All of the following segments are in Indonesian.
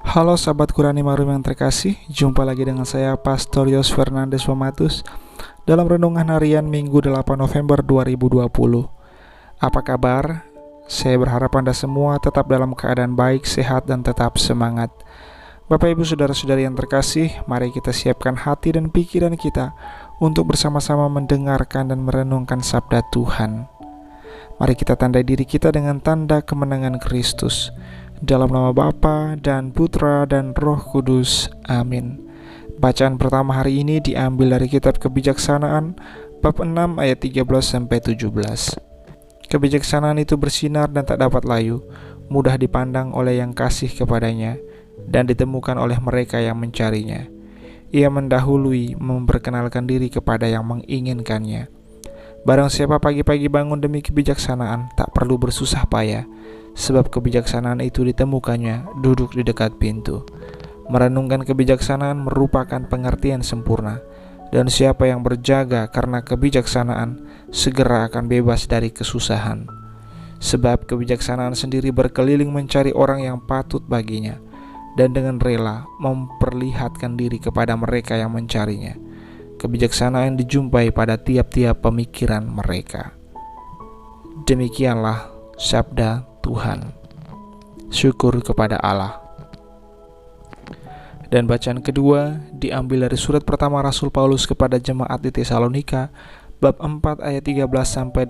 Halo sahabat Qurani Marum yang terkasih, jumpa lagi dengan saya Pastor Yos Fernandes Pematus dalam Renungan Harian Minggu 8 November 2020. Apa kabar? Saya berharap Anda semua tetap dalam keadaan baik, sehat, dan tetap semangat. Bapak Ibu Saudara-saudari yang terkasih, mari kita siapkan hati dan pikiran kita untuk bersama-sama mendengarkan dan merenungkan sabda Tuhan. Mari kita tandai diri kita dengan tanda kemenangan Kristus. Dalam nama Bapa dan Putra dan Roh Kudus. Amin. Bacaan pertama hari ini diambil dari kitab Kebijaksanaan bab 6 ayat 13-17. Kebijaksanaan itu bersinar dan tak dapat layu, mudah dipandang oleh yang kasih kepadanya, dan ditemukan oleh mereka yang mencarinya. Ia mendahului memperkenalkan diri kepada yang menginginkannya. Barang siapa pagi-pagi bangun demi kebijaksanaan, tak perlu bersusah payah, sebab kebijaksanaan itu ditemukannya duduk di dekat pintu. Merenungkan kebijaksanaan merupakan pengertian sempurna, dan siapa yang berjaga karena kebijaksanaan segera akan bebas dari kesusahan. Sebab kebijaksanaan sendiri berkeliling mencari orang yang patut baginya, dan dengan rela memperlihatkan diri kepada mereka yang mencarinya. Kebijaksanaan dijumpai pada tiap-tiap pemikiran mereka. Demikianlah sabda Tuhan. Syukur kepada Allah. Dan bacaan kedua diambil dari surat pertama Rasul Paulus kepada jemaat di Tesalonika bab 4 ayat 13-18.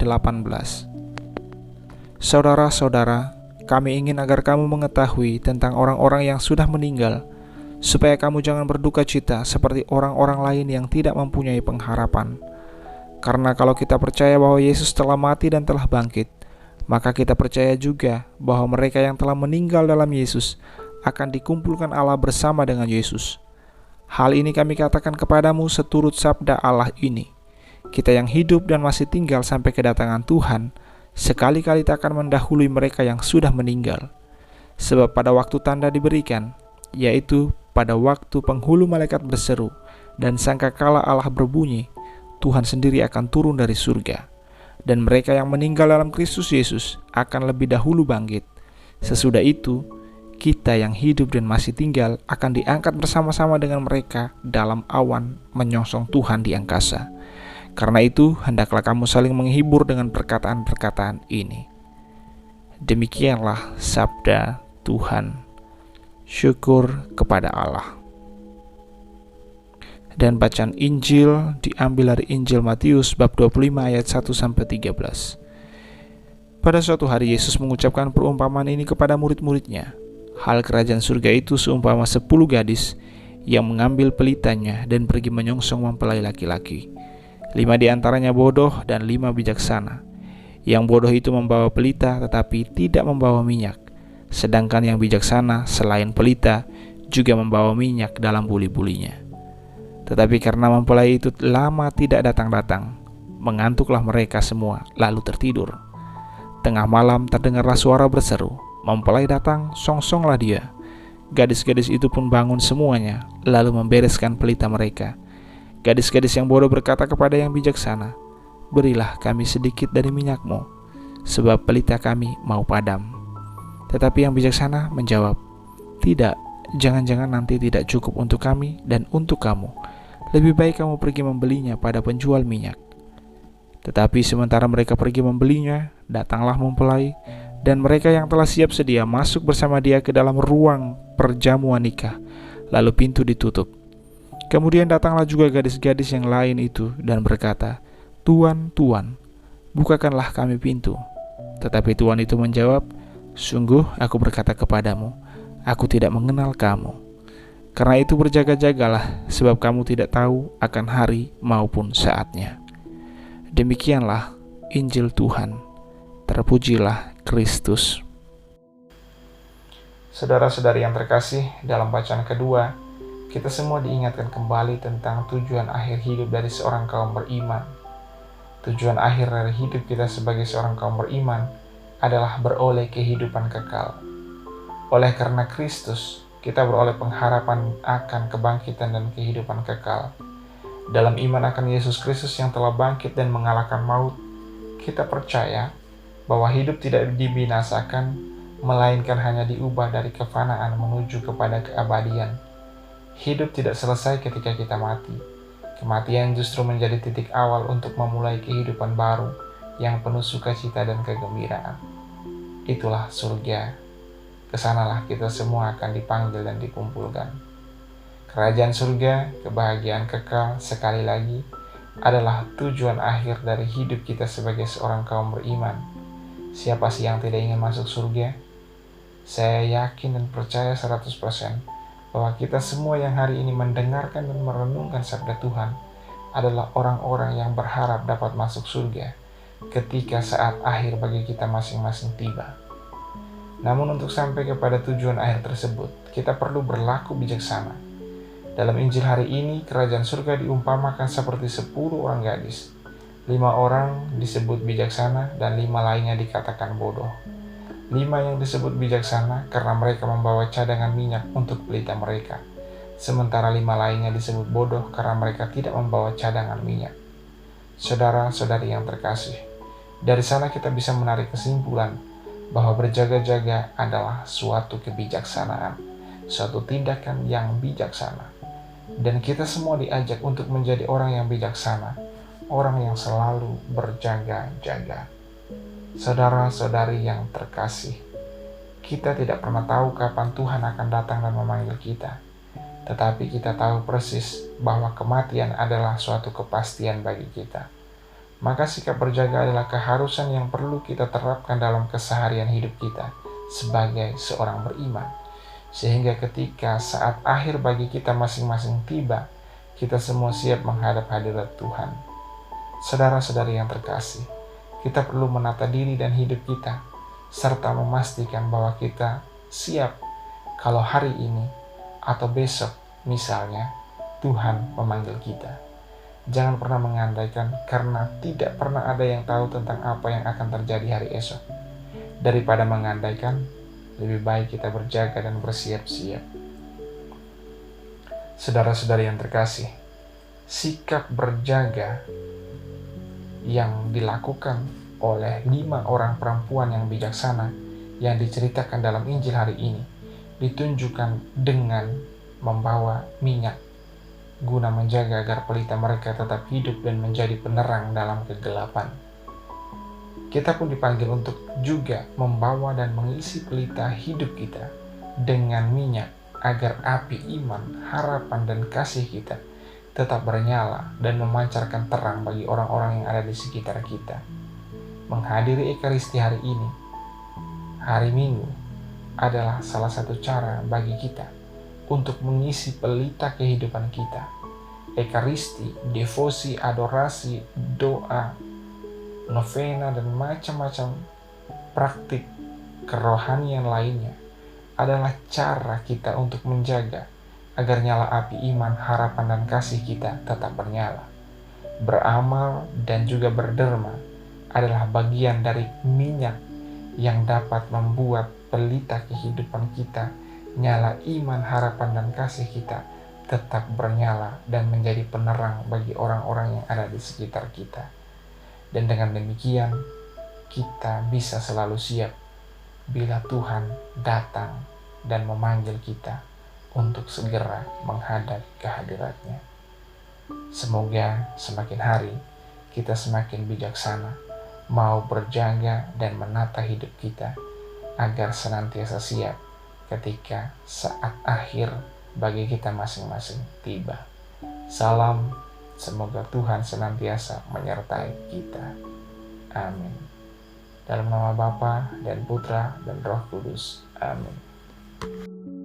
Saudara-saudara, kami ingin agar kamu mengetahui tentang orang-orang yang sudah meninggal, supaya kamu jangan berduka cita seperti orang-orang lain yang tidak mempunyai pengharapan. Karena kalau kita percaya bahwa Yesus telah mati dan telah bangkit, maka kita percaya juga bahwa mereka yang telah meninggal dalam Yesus akan dikumpulkan Allah bersama dengan Yesus. Hal ini kami katakan kepadamu seturut sabda Allah ini. Kita yang hidup dan masih tinggal sampai kedatangan Tuhan, sekali-kali tak akan mendahului mereka yang sudah meninggal. Sebab pada waktu tanda diberikan, yaitu pada waktu penghulu malaikat berseru dan sangkakala Allah berbunyi, Tuhan sendiri akan turun dari surga. Dan mereka yang meninggal dalam Kristus Yesus akan lebih dahulu bangkit. Sesudah itu, kita yang hidup dan masih tinggal akan diangkat bersama-sama dengan mereka dalam awan menyongsong Tuhan di angkasa. Karena itu, hendaklah kamu saling menghibur dengan perkataan-perkataan ini. Demikianlah sabda Tuhan. Syukur kepada Allah. Dan bacaan Injil diambil dari Injil Matius bab 25 ayat 1-13. Pada suatu hari Yesus mengucapkan perumpamaan ini kepada murid-muridnya. Hal kerajaan surga itu seumpama 10 gadis yang mengambil pelitanya dan pergi menyongsong mempelai laki-laki. 5 di antaranya bodoh dan 5 bijaksana. Yang bodoh itu membawa pelita tetapi tidak membawa minyak, sedangkan yang bijaksana selain pelita juga membawa minyak dalam buli-bulinya. Tetapi karena mempelai itu lama tidak datang-datang, mengantuklah mereka semua lalu tertidur. Tengah malam terdengarlah suara berseru, mempelai datang, songsonglah dia. Gadis-gadis itu pun bangun semuanya, lalu membereskan pelita mereka. Gadis-gadis yang bodoh berkata kepada yang bijaksana, berilah kami sedikit dari minyakmu, sebab pelita kami mau padam. Tetapi yang bijaksana menjawab, tidak, jangan-jangan nanti tidak cukup untuk kami dan untuk kamu. Lebih baik kamu pergi membelinya pada penjual minyak. Tetapi sementara mereka pergi membelinya, datanglah mempelai, dan mereka yang telah siap sedia masuk bersama dia ke dalam ruang perjamuan nikah, lalu pintu ditutup. Kemudian datanglah juga gadis-gadis yang lain itu dan berkata, Tuan, Tuan, bukakanlah kami pintu. Tetapi Tuan itu menjawab, sungguh aku berkata kepadamu, aku tidak mengenal kamu. Karena itu berjaga-jagalah, sebab kamu tidak tahu akan hari maupun saatnya. Demikianlah Injil Tuhan. Terpujilah Kristus. Saudara-saudari yang terkasih, dalam bacaan kedua, kita semua diingatkan kembali tentang tujuan akhir hidup dari seorang kaum beriman. Tujuan akhir dari hidup kita sebagai seorang kaum beriman adalah beroleh kehidupan kekal. Oleh karena Kristus, kita beroleh pengharapan akan kebangkitan dan kehidupan kekal. Dalam iman akan Yesus Kristus yang telah bangkit dan mengalahkan maut, kita percaya bahwa hidup tidak dibinasakan, melainkan hanya diubah dari kefanaan menuju kepada keabadian. Hidup tidak selesai ketika kita mati. Kematian justru menjadi titik awal untuk memulai kehidupan baru yang penuh sukacita dan kegembiraan. Itulah surga. Kesanalah kita semua akan dipanggil dan dikumpulkan. Kerajaan surga, kebahagiaan kekal, sekali lagi, adalah tujuan akhir dari hidup kita sebagai seorang kaum beriman. Siapa sih yang tidak ingin masuk surga? Saya yakin dan percaya 100% bahwa kita semua yang hari ini mendengarkan dan merenungkan sabda Tuhan adalah orang-orang yang berharap dapat masuk surga ketika saat akhir bagi kita masing-masing tiba. Namun untuk sampai kepada tujuan akhir tersebut, kita perlu berlaku bijaksana. Dalam Injil hari ini, kerajaan surga diumpamakan seperti 10 orang gadis. 5 orang disebut bijaksana dan 5 lainnya dikatakan bodoh. 5 yang disebut bijaksana karena mereka membawa cadangan minyak untuk pelita mereka. Sementara 5 lainnya disebut bodoh karena mereka tidak membawa cadangan minyak. Saudara-saudari yang terkasih, dari sana kita bisa menarik kesimpulan bahwa berjaga-jaga adalah suatu kebijaksanaan, suatu tindakan yang bijaksana. Dan kita semua diajak untuk menjadi orang yang bijaksana, orang yang selalu berjaga-jaga. Saudara-saudari yang terkasih, kita tidak pernah tahu kapan Tuhan akan datang dan memanggil kita. Tetapi kita tahu persis bahwa kematian adalah suatu kepastian bagi kita. Maka sikap berjaga adalah keharusan yang perlu kita terapkan dalam keseharian hidup kita sebagai seorang beriman. Sehingga ketika saat akhir bagi kita masing-masing tiba, kita semua siap menghadap hadirat Tuhan. Saudara-saudari yang terkasih, kita perlu menata diri dan hidup kita, serta memastikan bahwa kita siap kalau hari ini atau besok misalnya Tuhan memanggil kita. Jangan pernah mengandaikan karena tidak pernah ada yang tahu tentang apa yang akan terjadi hari esok. Daripada mengandaikan, lebih baik kita berjaga dan bersiap-siap. Saudara-saudari yang terkasih, sikap berjaga yang dilakukan oleh 5 orang perempuan yang bijaksana yang diceritakan dalam Injil hari ini ditunjukkan dengan membawa minyak guna menjaga agar pelita mereka tetap hidup dan menjadi penerang dalam kegelapan. Kita pun dipanggil untuk juga membawa dan mengisi pelita hidup kita dengan minyak agar api iman, harapan, dan kasih kita tetap bernyala dan memancarkan terang bagi orang-orang yang ada di sekitar kita. Menghadiri Ekaristi hari ini, hari Minggu, adalah salah satu cara bagi kita untuk mengisi pelita kehidupan kita. Ekaristi, devosi, adorasi, doa, novena, dan macam-macam praktik kerohanian lainnya adalah cara kita untuk menjaga agar nyala api iman, harapan, dan kasih kita tetap bernyala. Beramal dan juga berderma adalah bagian dari minyak yang dapat membuat pelita kehidupan kita, nyala iman, harapan, dan kasih kita tetap bernyala dan menjadi penerang bagi orang-orang yang ada di sekitar kita. Dan dengan demikian, kita bisa selalu siap bila Tuhan datang dan memanggil kita untuk segera menghadap kehadirat-Nya. Semoga semakin hari kita semakin bijaksana, mau berjaga dan menata hidup kita agar senantiasa siap ketika saat akhir bagi kita masing-masing tiba. Salam, semoga Tuhan senantiasa menyertai kita. Amin. Dalam nama Bapa dan Putra dan Roh Kudus. Amin.